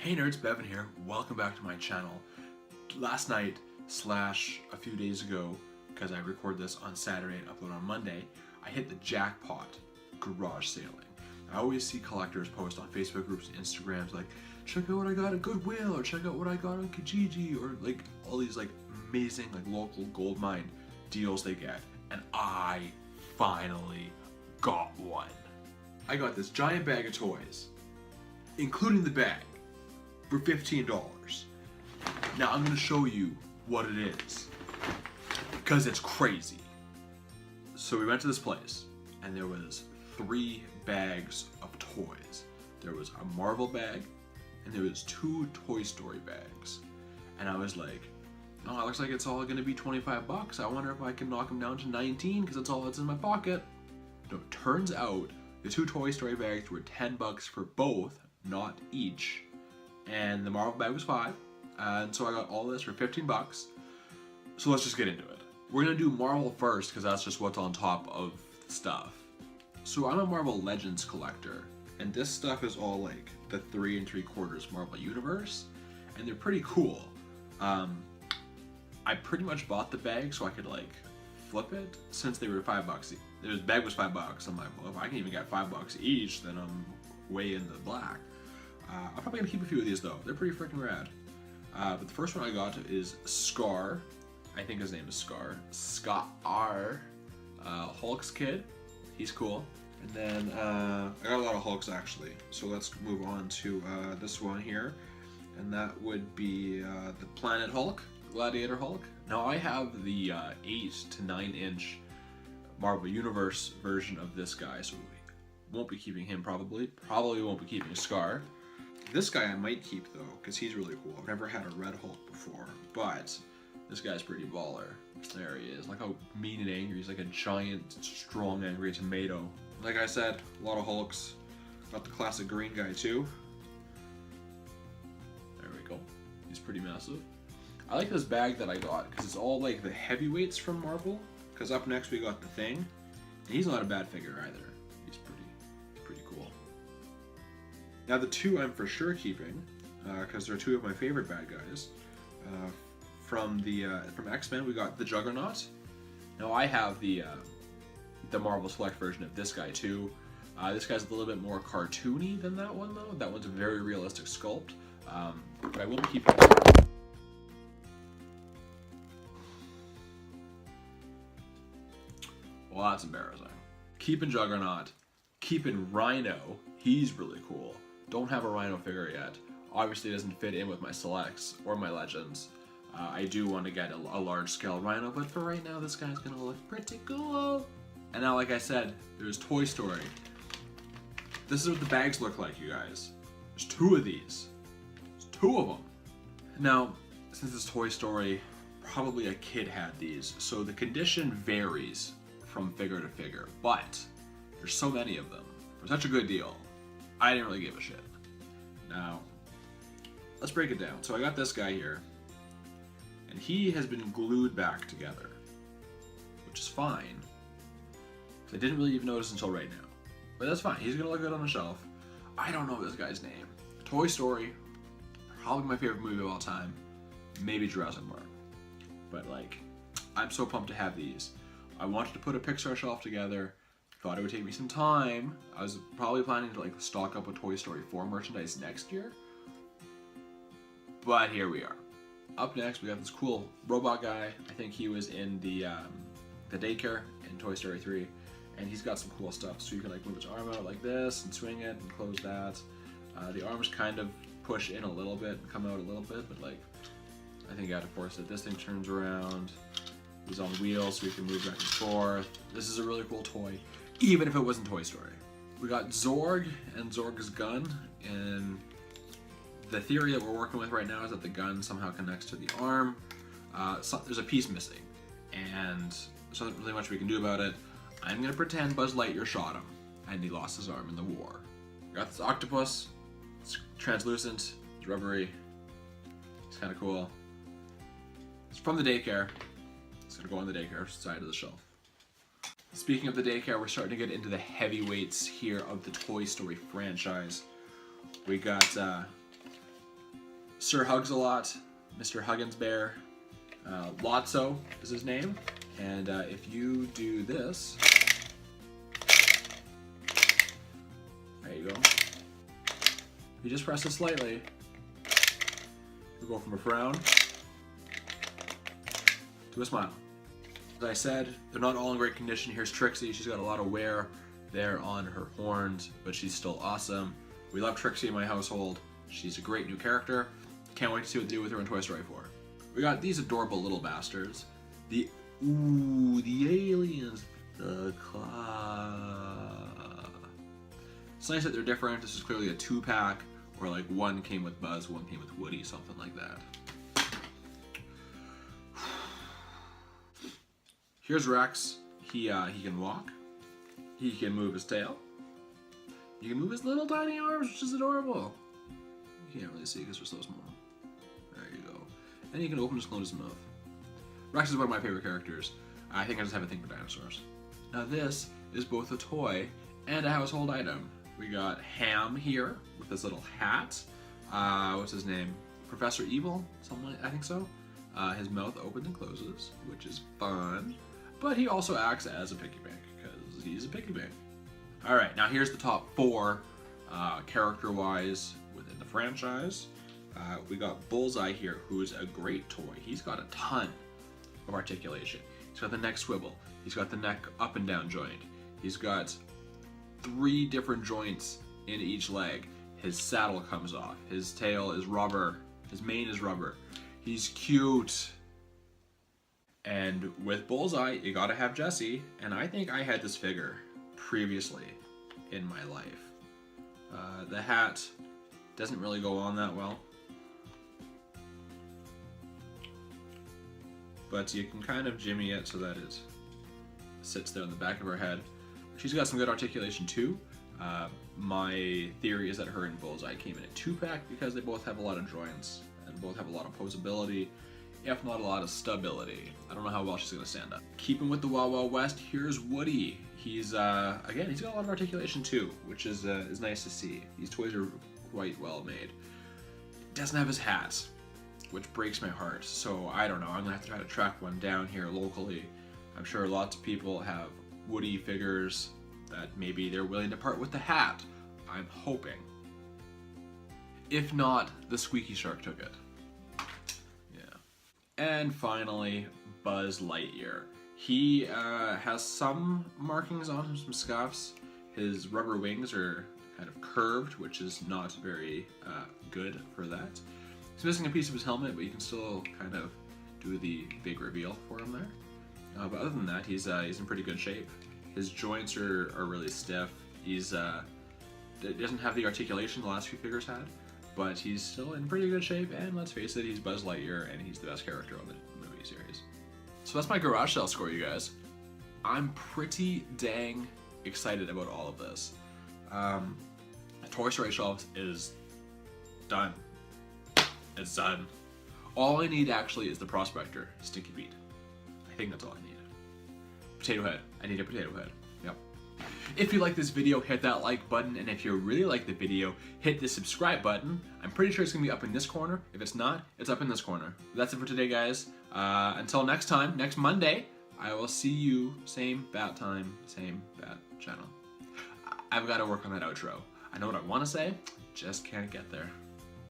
Hey nerds, Bevan here. Welcome back to my channel. Last night slash a few days ago, because I record this on Saturday and upload on Monday, I hit the jackpot garage sailing. I always see collectors post on Facebook groups and Instagrams like, check out what I got at Goodwill, or check out what I got on Kijiji, or like all these like amazing like local gold mine deals they get. And I finally got one. I got this giant bag of toys, including the bag, for $15. Now I'm gonna show you what it is, because it's crazy. So we went to this place, and there was 3 bags of toys. There was a Marvel bag, and there was 2 Toy Story bags. And I was like, oh, it looks like it's all gonna be 25 bucks. I wonder if I can knock them down to 19, because that's all that's in my pocket. No, it turns out the 2 Toy Story bags were 10 bucks for both, not each. And the Marvel bag was 5. And so I got all this for 15 bucks. So let's just get into it. We're gonna do Marvel first, because that's just what's on top of the stuff. So I'm a Marvel Legends collector, and this stuff is all like the 3 3/4 Marvel Universe, and they're pretty cool. I pretty much bought the bag so I could like flip it, since they were 5 bucks. The bag was 5 bucks. I'm like, well, if I can even get 5 bucks each, then I'm way in the black. I'm probably gonna keep a few of these though. They're pretty freaking rad. But the first one I got is Scar. I think his name is Scar. Scar. Hulk's kid. He's cool. And then I got a lot of Hulks actually. So let's move on to this one here. And that would be the Planet Hulk, Gladiator Hulk. Now I have the 8 to 9 inch Marvel Universe version of this guy, so we won't be keeping him probably. Probably won't be keeping Scar. This guy I might keep though, because he's really cool. I've never had a Red Hulk before, but this guy's pretty baller. There he is. Look how mean and angry. He's like a giant, strong, angry tomato. Like I said, a lot of Hulks. Got the classic green guy too. There we go. He's pretty massive. I like this bag that I got, because it's all like the heavyweights from Marvel. Because up next we got the Thing, and he's not a bad figure either. He's pretty cool. Now the 2 I'm for sure keeping, because they're 2 of my favorite bad guys. From X-Men, we got the Juggernaut. Now I have the Marvel Select version of this guy too. This guy's a little bit more cartoony than that one though. That one's a very realistic sculpt, but I will be keeping it. Well, that's embarrassing. Keeping Juggernaut, keeping Rhino. He's really cool. Don't have a Rhino figure yet. Obviously it doesn't fit in with my selects or my legends. I do want to get a large scale Rhino, but for right now this guy's gonna look pretty cool. And now, like I said, there's Toy Story. This is what the bags look like, you guys. There's 2 of these. There's 2 of them. Now, since it's Toy Story, probably a kid had these, so the condition varies from figure to figure, but there's so many of them. For such a good deal, I didn't really give a shit. Now, let's break it down. So I got this guy here, and he has been glued back together, which is fine. I didn't really even notice until right now. But that's fine, he's gonna look good on the shelf. I don't know this guy's name. Toy Story, probably my favorite movie of all time. Maybe Jurassic Park. But like, I'm so pumped to have these. I wanted to put a Pixar shelf together. Thought it would take me some time. I was probably planning to like stock up with Toy Story 4 merchandise next year. But here we are. Up next, we got this cool robot guy. I think he was in the daycare in Toy Story 3. And he's got some cool stuff. So you can like move his arm out like this and swing it and close that. The arms kind of push in a little bit and come out a little bit, but like, I think you have to force it. This thing turns around. He's on wheels so we can move back and forth. This is a really cool toy, even if it wasn't Toy Story. We got Zorg and Zorg's gun, and the theory that we're working with right now is that the gun somehow connects to the arm. There's a piece missing, and there's not really much we can do about it. I'm gonna pretend Buzz Lightyear shot him, and he lost his arm in the war. We got this octopus. It's translucent, it's rubbery. It's kind of cool. It's from the daycare. It's gonna go on the daycare side of the shelf. Speaking of the daycare, we're starting to get into the heavyweights here of the Toy Story franchise. We got Sir Hugs-a-Lot, Mr. Huggins Bear. Lotso is his name. And if you do this, there you go. If you just press it slightly, you'll go from a frown to a smile. As I said, they're not all in great condition. Here's Trixie. She's got a lot of wear there on her horns, but she's still awesome. We love Trixie in my household. She's a great new character. Can't wait to see what they do with her in Toy Story 4. We got these adorable little bastards. The aliens. The claw. It's nice that they're different. This is clearly a 2-pack, or like one came with Buzz, one came with Woody, something like that. Here's Rex. He can walk. He can move his tail. He can move his little tiny arms, which is adorable. You can't really see because they're so small. There you go. And he can open and close his mouth. Rex is one of my favorite characters. I think I just have a thing for dinosaurs. Now this is both a toy and a household item. We got Ham here with his little hat. What's his name? Professor Evil? Something like, I think so. His mouth opens and closes, which is fun. But he also acts as a piggy bank, because he's a piggy bank. Alright, now here's the top 4 character-wise within the franchise. We got Bullseye here, who's a great toy. He's got a ton of articulation. He's got the neck swivel. He's got the neck up and down joint. He's got 3 different joints in each leg. His saddle comes off. His tail is rubber. His mane is rubber. He's cute. And with Bullseye, you gotta have Jessie. And I think I had this figure previously in my life. The hat doesn't really go on that well. But you can kind of jimmy it so that it sits there on the back of her head. She's got some good articulation too. My theory is that her and Bullseye came in a 2-pack because they both have a lot of joints and both have a lot of posability, if not a lot of stability. I don't know how well she's gonna stand up. Keeping with the Wild Wild West, here's Woody. He's again, he's got a lot of articulation too, which is nice to see. These toys are quite well made. Doesn't have his hat, which breaks my heart. So I don't know. I'm gonna have to try to track one down here locally. I'm sure lots of people have Woody figures that maybe they're willing to part with the hat. I'm hoping. If not, the Squeaky Shark took it. Yeah. And finally, Buzz Lightyear. He has some markings on him, some scuffs. His rubber wings are kind of curved, which is not very good for that. He's missing a piece of his helmet, but you can still kind of do the big reveal for him there. But other than that, he's in pretty good shape. His joints are really stiff. He's doesn't have the articulation the last few figures had, but he's still in pretty good shape. And let's face it, he's Buzz Lightyear, and he's the best character on the movie series. So that's my garage sale score, you guys. I'm pretty dang excited about all of this. Toy Story shelves is done. It's done. All I need actually is the Prospector, Stinky Pete. I think that's all I need. Potato head. I need a potato head. Yep. If you like this video, hit that like button, and if you really like the video, hit the subscribe button. I'm pretty sure it's gonna be up in this corner. If it's not, it's up in this corner. That's it for today, guys. Until next time, next Monday, I will see you same bat time, same bat channel. I've got to work on that outro. I know what I want to say, just can't get there.